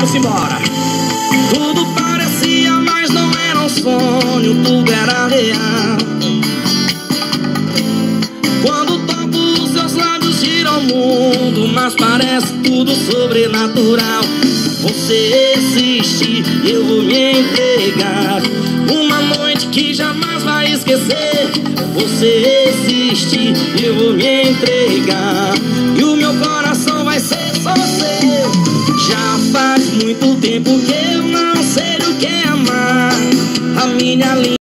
Vamos embora. Tudo parecia, mas não era um sonho, tudo era real. Quando toco os seus lábios gira o mundo, mas parece tudo sobrenatural. Você existe, eu vou me entregar. Uma noite que jamais vai esquecer. Você existe, eu vou me entregar. E o meu coração vai ser só seu. Já faz muito tempo que eu